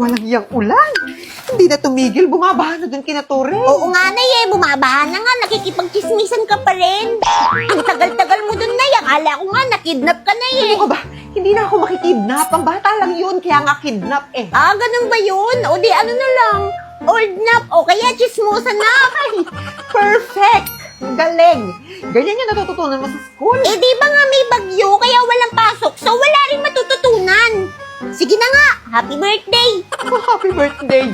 Walang iyang ulan. Hindi na tumigil, bumabaha na dun kina Torre. Oo nga, Nay, bumabaha na nga. Nakikipagchismisan ka pa rin. Ang tagal-tagal mo dun, Nay. Akala ko nga, nakidnap ka na eh. Ano ka ba? Hindi na ako makikidnap. Ang bata lang yun, kaya nga kidnap eh. Ah, ganun ba yun? O di ano na lang, old nap o kaya chismosa nap. Perfect! Galing! Ganyan yung natututunan mo sa school. Eh di ba nga may bagyo kaya walang pasok, so wala rin matututunan. Sige na nga, happy birthday! Happy birthday!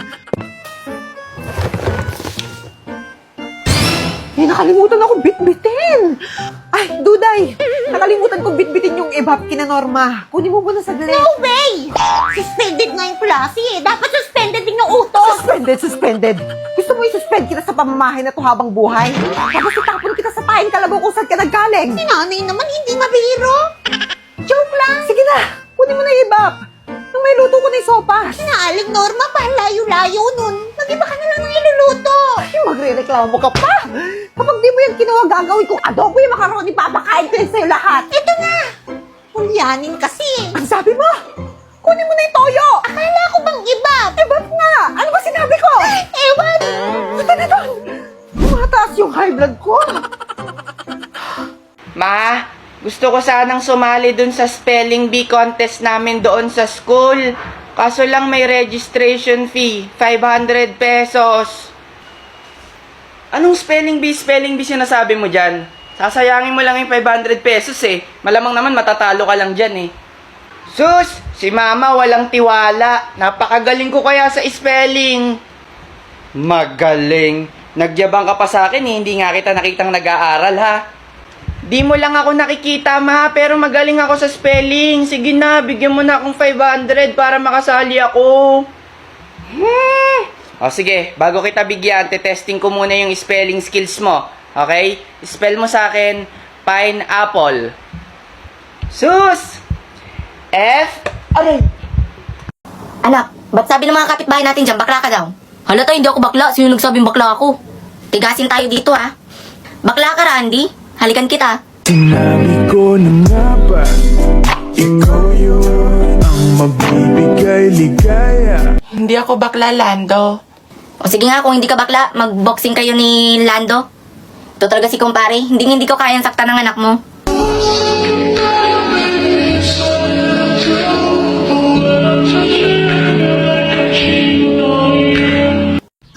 Eh, nakalimutan ako bitbitin! Ay, Duday! Nakalimutan ko bitbitin yung ebap kina Norma. Kunin mo muna saglit. No way! Suspended nga yung klase eh. Dapat suspended din yung utos. Suspended! Gusto mo i-suspend kita sa pamamahay na to habang buhay? Tapos itapon kita sa paing kalabaw kung saan ka naggaling? Si nanay naman hindi mabiro. Joke lang. Sige na! Kunin mo na yung ebap! Nung may luto ko na yung sopas. Naaling Norma pa, layo-layo nun. Mag-iba ka na lang ng iluluto. Ay, magre-reklamo ka pa! Kapag di mo yung kinuha, gagawin kong adobo yung macaroni, papakain ko yun sa'yo lahat! Ito na. Hulyanin kasi. Ang sabi mo? Kunin mo na yung toyo! Akala ko bang iba? Ebap nga! Ano ba sinabi ko? Ewan. Punta na doon! Tumataas yung high blood ko! Ma, gusto ko sanang sumali dun sa spelling bee contest namin doon sa school. Kaso lang may registration fee, 500 pesos. Anong spelling bee sinasabi mo dyan? Sasayangin mo lang yung 500 pesos eh. Malamang naman matatalo ka lang dyan eh. Sus! Si Mama walang tiwala. Napakagaling ko kaya sa spelling. Magaling. Nagyabang ka pa sa akin eh. Hindi nga kita nakitang nag-aaral ha. Di mo lang ako nakikita, ma, pero magaling ako sa spelling. Sige na, bigyan mo na akong 500 para makasali ako. O sige, bago kita bigyan, testing ko muna yung spelling skills mo. Okay? Spell mo sa akin, pineapple. Sus! F... Aray! Anak, ba't sabi ng mga kapitbahay natin dyan, bakla ka daw? Halata, hindi ako bakla. Sino nagsabing bakla ako? Tigasin tayo dito, ha? Bakla ka, Randy? Halikan kita. Sinabi ko na nga ba, ikaw yun ang magbibigay ligaya. Hindi ako bakla, Lando. O sige nga, kung hindi ka bakla, mag-boxing kayo ni Lando. Ito talaga si kumpare. Hindi ko kayang saktan ng anak mo.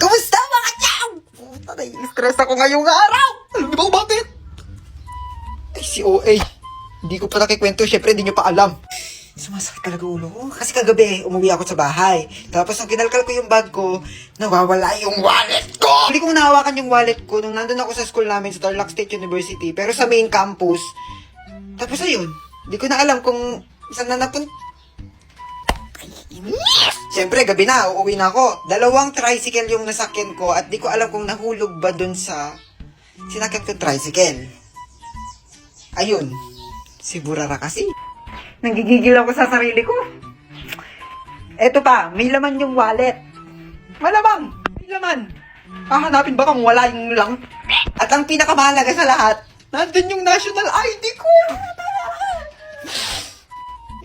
Kamusta mga tiyaw? Puta, nai-stress ako ngayong araw! Alam niyo ba kung bakit? Ay, si OA. Hindi ko pa nakikwento, syempre hindi niyo pa alam. Sumasakit talaga ulo ko. Kasi kagabi, umuwi ako sa bahay. Tapos nung kinalkal ko yung bag ko, nawawala yung wallet ko! Hindi ko nahawakan yung wallet ko nung nandun ako sa school namin sa Tarlac State University. Pero sa main campus. Tapos ayun, hindi ko na alam kung saan na napunta. Siyempre, gabi na, uuwi na ako. 2 tricycle yung nasakyan ko at di ko alam kung nahulog ba dun sa sinakyan ko tricycle. Ayun, si Burara kasi. Nanggigigil ako sa sarili ko. Eto pa, may laman yung wallet. Malamang, may laman. Hahanapin ba kung wala yung lang? At ang pinakamahalaga sa lahat, nandun yung national ID ko.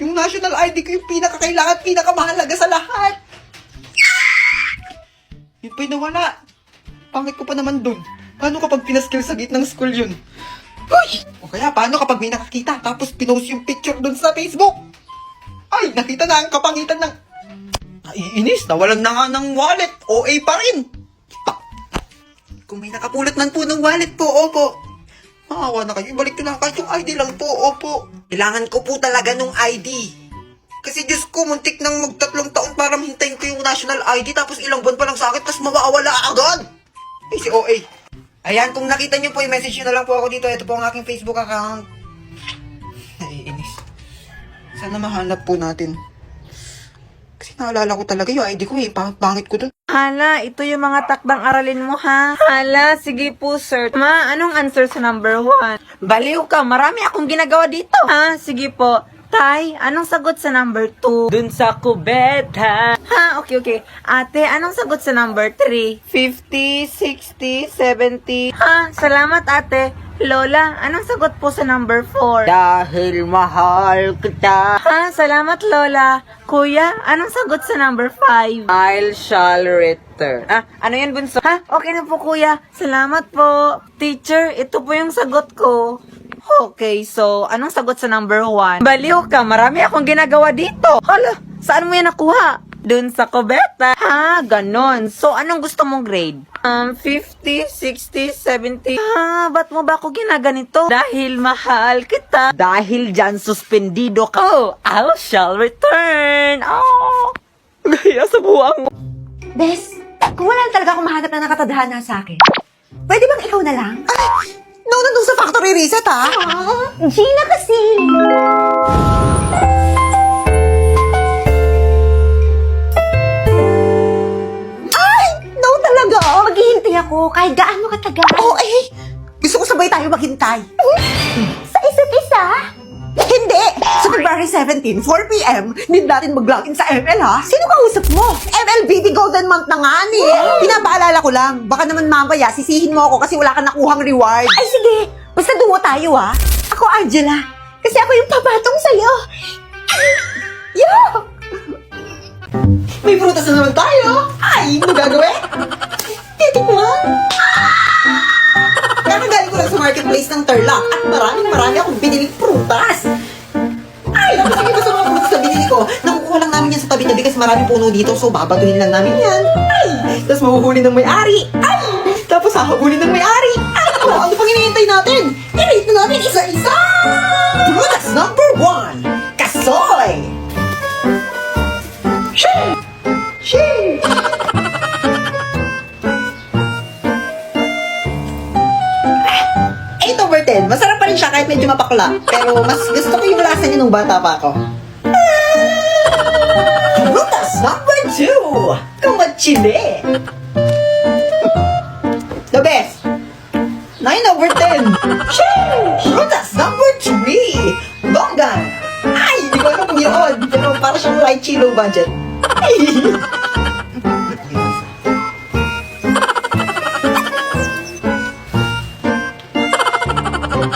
Yung national ID ko yung pinakakailangan, pinakamahalaga sa lahat. Yun pa'y nawala. Pangit ko pa naman dun. Paano kapag pinaskill sa gitnang school yun? Uy! O kaya paano kapag may nakakita tapos pinost yung picture dun sa Facebook? Ay, nakita na ang kapangitan ng... Naiinis, nawalan na nga ng wallet. OA pa rin. Kung may nakapulot man po ng wallet po, opo. Maawa na kayo, ibalik ko na kahit yung ID lang po, opo. Kailangan ko po talaga nung ID. Kasi Diyos ko, muntik nang mag-3 taon para mahintayin ko yung national ID tapos ilang buwan pa lang sa akin tapos mawawala agad. Ay, si OA. Ayan, kung nakita niyo po, i-message nyo na lang po ako dito. Ito po ang aking Facebook account. Naiinis. Sana mahanap po natin. Kasi naalala ko talaga yung ID ko eh. Pangit ko dun. Hala, ito yung mga takdang aralin mo, ha? Hala, sige po, sir. Ma, anong answer sa number 1? Baliw ka, marami akong ginagawa dito. Ha, sige po. Tay, anong sagot sa number 2? Dun sa kubeta. Ha, okay. Ate, anong sagot sa number 3? 50, 60, 70. Ha, salamat ate. Lola, anong sagot po sa number 4? Dahil mahal kita. Ha, salamat Lola. Kuya, anong sagot sa number 5? I shall return. Ano yan bunso? Ha, okay na po kuya. Salamat po. Teacher, ito po yung sagot ko. Okay, so, anong sagot sa number 1? Baliw ka, marami akong ginagawa dito. Hala, saan mo yan nakuha? Dun sa kubeta. Ha, ganon. So, anong gusto mong grade? 50, 60, 70. Ha, ba't mo ba ako ginaganito? Dahil mahal kita. Dahil dyan suspendido ka. Oh, I shall return. Oh, gaya sa buwang mo. Bes, kung wala talaga akong mahanap na nakatadhana sa akin, pwede bang ikaw na lang? No, nandun sa factory reset, ha? Gina kasi. No talaga. Maghihintay ako kahit gaano katagal. Gusto ko sabay tayo maghintay. Sa isa't isa? Hindi! Sa February 17, 4 p.m., need natin mag-login sa ML, ha? Sino kausap mo? MLBB Golden Month na nga, ni. Pinapaalala ko lang. Baka naman mamaya, sisihin mo ako kasi wala kang nakuhang reward. Ay sige, basta dumo tayo ha. Ako Angela, kasi ako yung papatong sa'yo. Yo! May prutas na naman tayo. Ay, ano gagawin? Titikman. Kakagaling ko lang sa marketplace ng Tarlac at marami akong biniling prutas. Ay, tapos yung iba sa mga prutas na binili ko, nakukuha lang namin yan sa tabi-tabi kasi maraming puno dito, so babatuhin lang namin yan. Ay, tapos mahuhuli ng may-ari. Ay, tapos hahabulin ng may-ari. Ay, ano pang hinihintay natin? I-rate na natin isa-isa. Prutas number 1, kasoy. Shee! Shee! 8/10. Masarap pa rin siya kahit medyo mapakla. Pero mas gusto ko yung lasa niya nung bata pa ako. Prutas number 2. Kamachile. The best. 9/10. Sheesh! Prutas number 3. Longgan. Ay, hindi ko alam kung yun. Pero para siyang light chilo budget.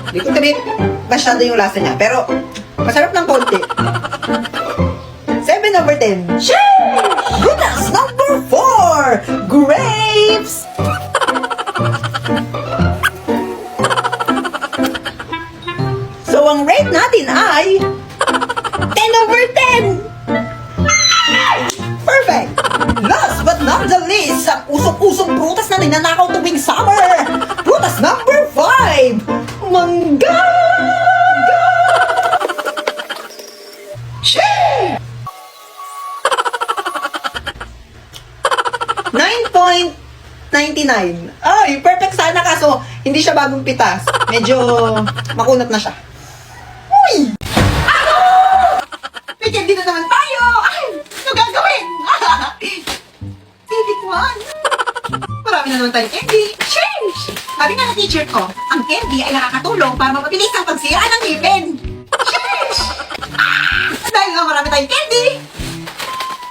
Hindi ko sabihin masyado yung lasa niya. Pero, masarap ng konti. 7/10. Sheesh! Prutas number 4. Grapes! So, ang rate natin ay 10/10. Perfect! Last but not the least, ang usok-usok prutas na ninanakaw tuwing summer. Prutas number 5. Mangga! Shee! 9.99. Ay, perfect sana kaso hindi siya bagong pitas. Medyo makunat na siya. Uy! Ano? May candy na naman tayo! Ay! Ano gagawin? Titikman! Marami na naman tayong candy. Sheesh! Sabi nga ng teacher ko, ang candy ay nakakatulong para mapabilis ang pagsira ng ngipin. Sheesh! Dahil nga marami tayong candy,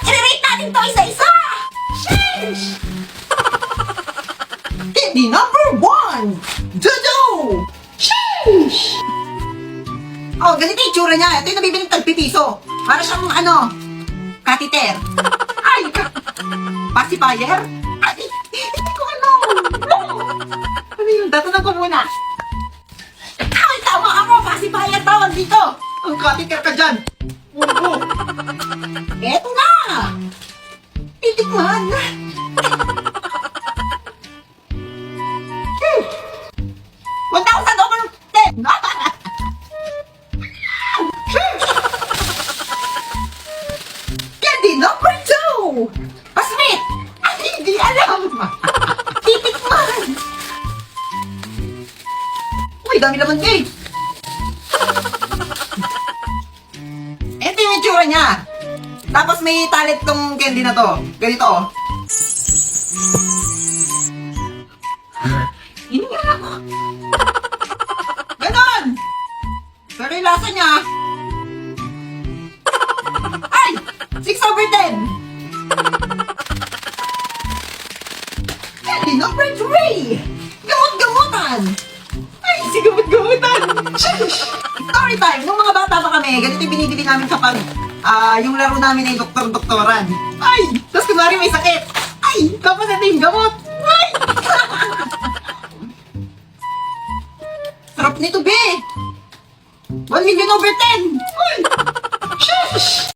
i-rate natin to isa-isa! Sheesh! Candy number 1! Dodo! Sheesh! Oh, ganito yung tsura niya. Ito yung nabibiling tagpipiso. Para siyang, catheter. Ay, pacifier? Ay, hindi ko alam. Ano yun? Tatanong ko muna. Ay, tama ako. Pacifier tawag dito. Ang catheter ka dyan. Oo. Eto na. Titikman. 1,000 over 10. Candy number 2! Pasmit! Ay, hindi alam! Titikman! Uy, dami naman eh! Ito yung itsura niya! Tapos may talit tong candy na to. Ganito oh. Hininga ako. Ganon! Pero yung lasa niya, ay! 6/10! Candy number 3! Gamot-gamutan! Ay, sige namin kapag yung laro namin ay doktor-doktoran. Ay! Tapos kunwari may sakit. Ay! Tapos ito yung gamot. Ay! Sarap nito, be! 1 million over 10! Uy! Shush!